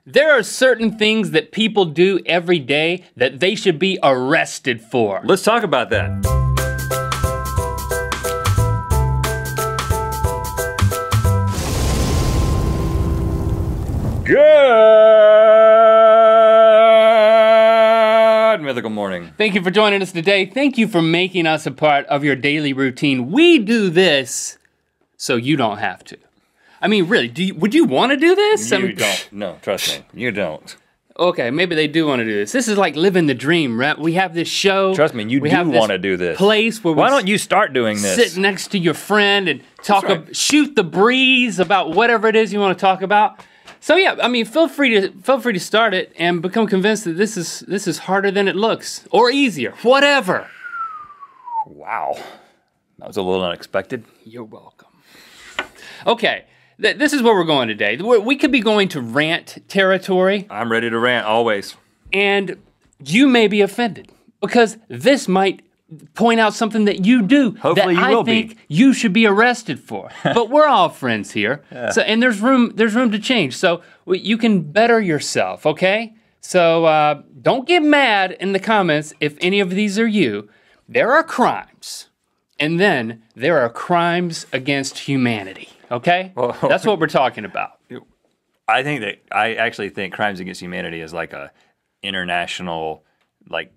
There are certain things that people do every day that they should be arrested for. Let's talk about that. Good Mythical Morning. Thank you for joining us today. Thank you for making us a part of your daily routine. We do this so you don't have to. I mean, really, would you want to do this? You don't. No, trust me, you don't. Okay, maybe they do want to do this. This is like living the dream, right? We have this show. Trust me, you do want to do this. Place where Why don't you start doing this? Sit next to your friend and talk, shoot the breeze about whatever it is you want to talk about. So yeah, I mean, feel free to start it and become convinced that this is harder than it looks, or easier, whatever. Wow, that was a little unexpected. You're welcome. Okay. This is where we're going today. We could be going to rant territory. I'm ready to rant, always. And you may be offended because this might point out something that you do Hopefully that you will I think you should be arrested for. But we're all friends here. Yeah. So, and there's room to change. So you can better yourself, okay? So don't get mad in the comments if any of these are you. There are crimes. And then there are crimes against humanity. Okay? Well, that's what we're talking about. I actually think crimes against humanity is like a international, like,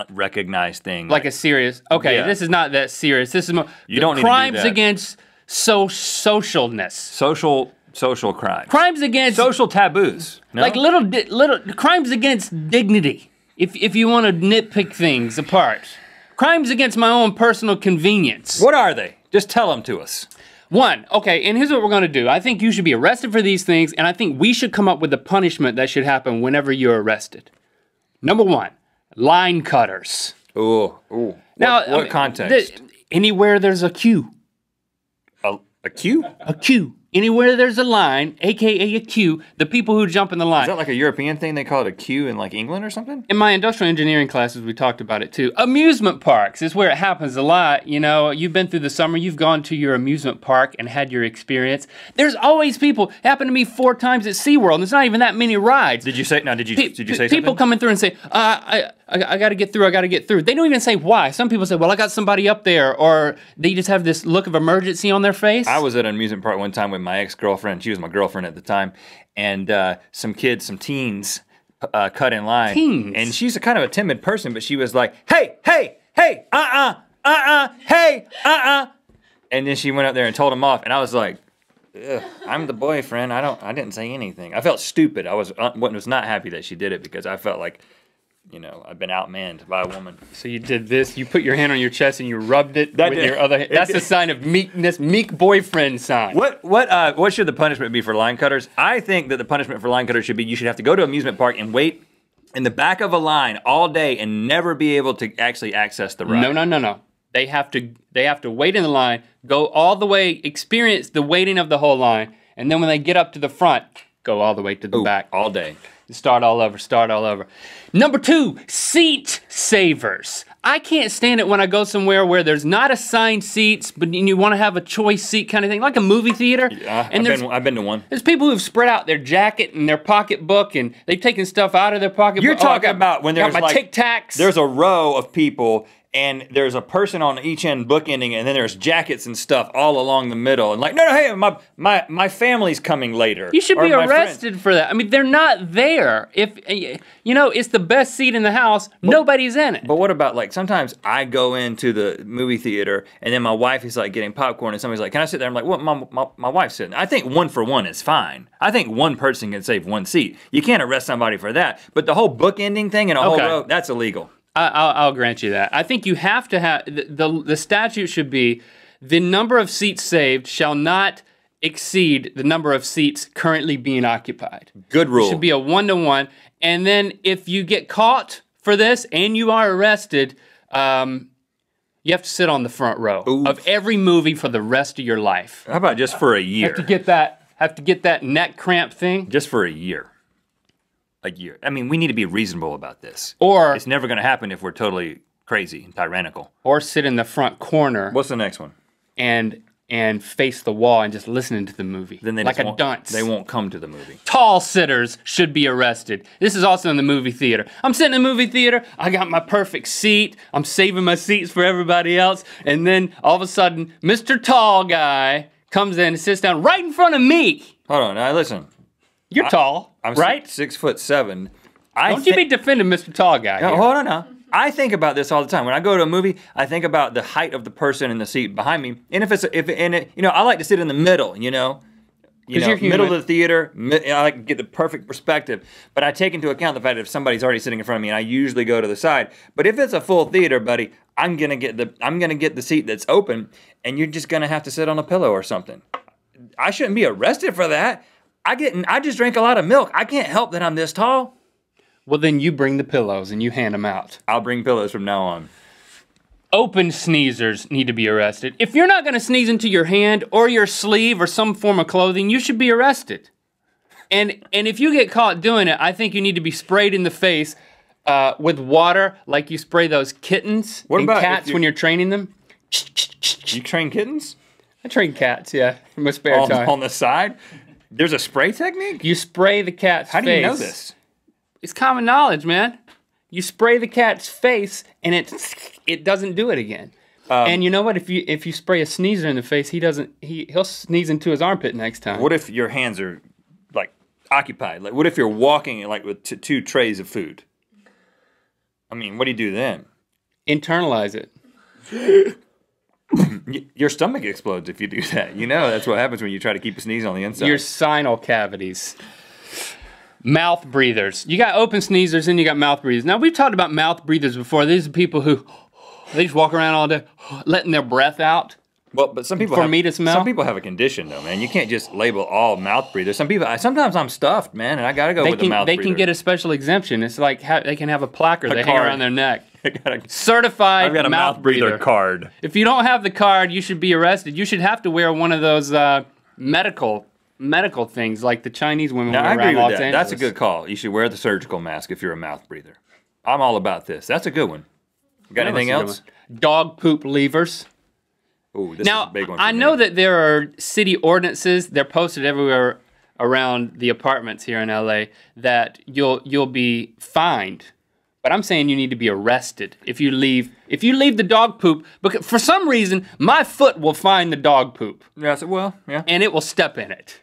recognized thing. Like a serious, okay, yeah. This is not that serious. This is more, you don't need crimes to do that. Against socialness. Social crimes. Crimes against. Social taboos. No? Like little crimes against dignity, if you want to nitpick things apart. Crimes against my own personal convenience. What are they? Just tell them to us. One, okay, and here's what we're gonna do. I think you should be arrested for these things, and I think we should come up with a punishment that should happen whenever you're arrested. Number one, line cutters. Ooh. Now, what context? Anywhere there's a queue. A queue? A queue. Anywhere there's a line, AKA a queue, the people who jump in the line. Is that like a European thing? They call it a queue in like England or something? In my industrial engineering classes, we talked about it too. Amusement parks is where it happens a lot. You know, you've been through the summer, you've gone to your amusement park and had your experience. There's always people, happened to me 4 times at SeaWorld, and there's not even that many rides. Did you say something? People coming through and say, I gotta get through, I gotta get through. They don't even say why. Some people say, well, I got somebody up there, or they just have this look of emergency on their face. I was at an amusement park one time with my ex-girlfriend. She was my girlfriend at the time. And some teens cut in line. Teens? And she's kind of a timid person, but she was like, hey, hey, hey, hey, And then she went up there and told him off. And I was like, ugh, I'm the boyfriend. I didn't say anything. I felt stupid. I was not happy that she did it because I felt like, you know, I've been outmanned by a woman. So you did this, you put your hand on your chest and you rubbed it with your other hand. That's a sign of meekness, meek boyfriend sign. What should the punishment be for line cutters? I think that the punishment for line cutters should be you should have to go to an amusement park and wait in the back of a line all day and never be able to actually access the ride. No. They have to wait in the line, go all the way, experience the waiting of the whole line, and then when they get up to the front, go all the way to the back. All day. Start all over. Number 2, seat savers. I can't stand it when I go somewhere where there's not assigned seats, but you want to have a choice seat kind of thing, like a movie theater. Yeah, and I've been to one. There's people who've spread out their jacket and their pocketbook, and they've taken stuff out of their pocketbook. You're talking about when there's my Tic Tacs. There's a row of people, and there's a person on each end bookending, and then there's jackets and stuff all along the middle. And like, no, hey, my family's coming later. You should be arrested for that. I mean, they're not there. If, you know, it's the best seat in the house, nobody's in it. But what about, like, sometimes I go into the movie theater, and then my wife is, like, getting popcorn, and somebody's like, can I sit there? I'm like, what, my wife's sitting. I think 1 for 1 is fine. I think one person can save 1 seat. You can't arrest somebody for that. But the whole bookending thing and a whole row, that's illegal. I'll grant you that. I think you have to have, the statute should be, the number of seats saved shall not exceed the number of seats currently being occupied. Good rule. It should be a 1-to-1. And then if you get caught for this and you are arrested, you have to sit on the front row of every movie for the rest of your life. How about just for a year? Have to get that neck cramp thing. Just for a year. A year. I mean, we need to be reasonable about this. Or it's never going to happen if we're totally crazy and tyrannical. Or sit in the front corner. What's the next one? And and face the wall and just listening to the movie. Then they like just a won't, dunce. They won't come to the movie. Tall sitters should be arrested. This is also in the movie theater. I'm sitting in the movie theater. I got my perfect seat. I'm saving my seats for everybody else. And then all of a sudden, Mr. Tall Guy comes in and sits down right in front of me. Hold on, now listen. You're tall, I'm right? 6'7". Don't you be defending Mr. Tall Guy No, here. hold on now. I think about this all the time. When I go to a movie, I think about the height of the person in the seat behind me. And I like to sit in the middle, middle of the theater. I like to get the perfect perspective. But I take into account the fact that if somebody's already sitting in front of me, and I usually go to the side. But if it's a full theater, buddy, I'm gonna get the seat that's open, and you're just gonna have to sit on a pillow or something. I shouldn't be arrested for that. I just drank a lot of milk. I can't help that I'm this tall. Well, then you bring the pillows and you hand them out. I'll bring pillows from now on. Open sneezers need to be arrested. If you're not going to sneeze into your hand or your sleeve or some form of clothing, you should be arrested. And if you get caught doing it, I think you need to be sprayed in the face with water like you spray those kittens and cats when you're training them. You train kittens? I train cats, yeah, in my spare time. On the side? There's a spray technique? You spray the cat's face. How do you know this? It's common knowledge, man. You spray the cat's face, and it doesn't do it again. And you know what? If you spray a sneezer in the face, he'll sneeze into his armpit next time. What if your hands are like occupied? Like, what if you're walking like with two trays of food? I mean, what do you do then? Internalize it. Your stomach explodes if you do that. That's what happens when you try to keep a sneeze on the inside. Your sinal cavities. Mouth breathers. You got open sneezers and you got mouth breathers. Now, we've talked about mouth breathers before. These are people who, they just walk around all day letting their breath out. Well, but some people me to smell. Some people have a condition, though, man. You can't just label all mouth breathers. Sometimes I'm stuffed, man, and I got to go with the mouth breather. They can get a special exemption. It's like they can have a placard they hang around their neck. Certified I've got a mouth breather card. If you don't have the card, you should be arrested. You should have to wear one of those medical things like the Chinese women wear around Los Angeles. That's a good call. You should wear the surgical mask if you're a mouth breather. I'm all about this. That's a good one. Got anything else? Dog poop levers. Ooh, this is a big one for I know that there are city ordinances. They're posted everywhere around the apartments here in LA that you'll be fined. But I'm saying you need to be arrested if you leave the dog poop, because for some reason my foot will find the dog poop. Yeah, yeah. And it will step in it.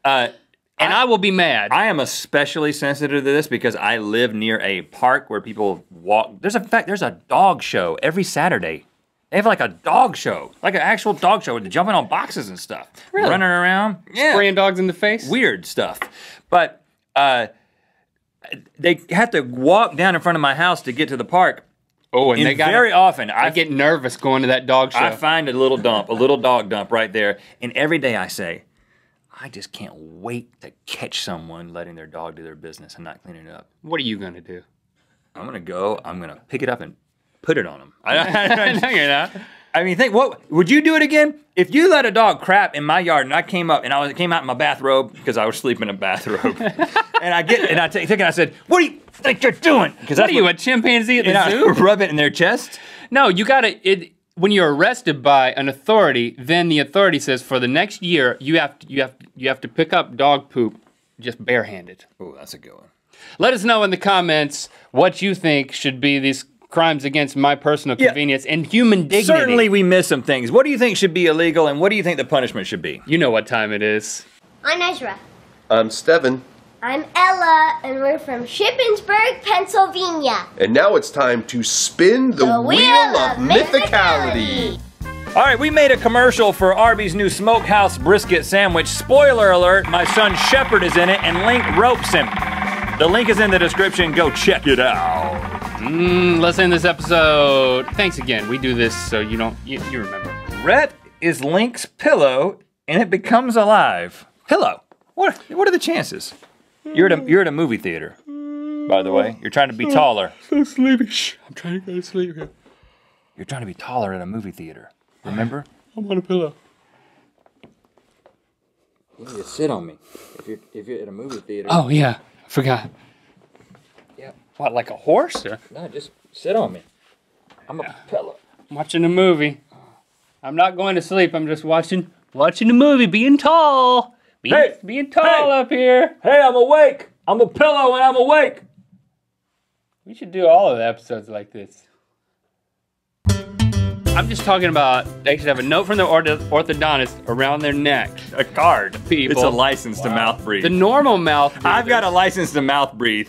And I will be mad. I am especially sensitive to this because I live near a park where people walk. There's a dog show every Saturday. They have like a dog show, like an actual dog show with jumping on boxes and stuff. Really? Running around. Yeah. Spraying dogs in the face? Weird stuff. But they have to walk down in front of my house to get to the park. Oh, and very often I get nervous going to that dog show. I find a little dog dump right there, and every day I say, I just can't wait to catch someone letting their dog do their business and not cleaning it up. What are you gonna do? I'm gonna pick it up and put it on them. No, you're not. I mean, what would you do it again if you let a dog crap in my yard and I came out in my bathrobe because I was sleeping in a bathrobe, and I take it and I said, "What do you think you're doing?" Because what are you, a chimpanzee at the zoo? Rub it in their chest. No, you gotta. When you're arrested by an authority, then the authority says for the next year you have to pick up dog poop just barehanded. Oh, that's a good one. Let us know in the comments what you think should be these crimes against my personal convenience and human dignity. Certainly we missed some things. What do you think should be illegal, and what do you think the punishment should be? You know what time it is. I'm Ezra. I'm Steven. I'm Ella, and we're from Shippensburg, Pennsylvania. And now it's time to spin the wheel of mythicality. All right, we made a commercial for Arby's new smokehouse brisket sandwich. Spoiler alert, my son Shepard is in it, and Link ropes him. The link is in the description. Go check it out. Let's end this episode. Thanks again. We do this so you remember. Rhett is Link's pillow, and it becomes alive. Pillow. What are the chances? You're at a movie theater, by the way. You're trying to be taller. So sleepy. I'm trying to go to sleep here. You're trying to be taller at a movie theater. Remember? I'm on a pillow. You need to sit on me if you're at a movie theater. Oh yeah, I forgot. Yeah. What, like a horse? Or? No, just sit on me. I'm a pillow. I'm watching a movie. I'm not going to sleep. I'm just watching the movie, being tall. Being tall up here. Hey, I'm awake. I'm a pillow and I'm awake. We should do all of the episodes like this. I'm just talking about they should have a note from the orthodontist around their neck. A card. People. It's a license to mouth breathe. The normal mouth breathers. I've got a license to mouth breathe.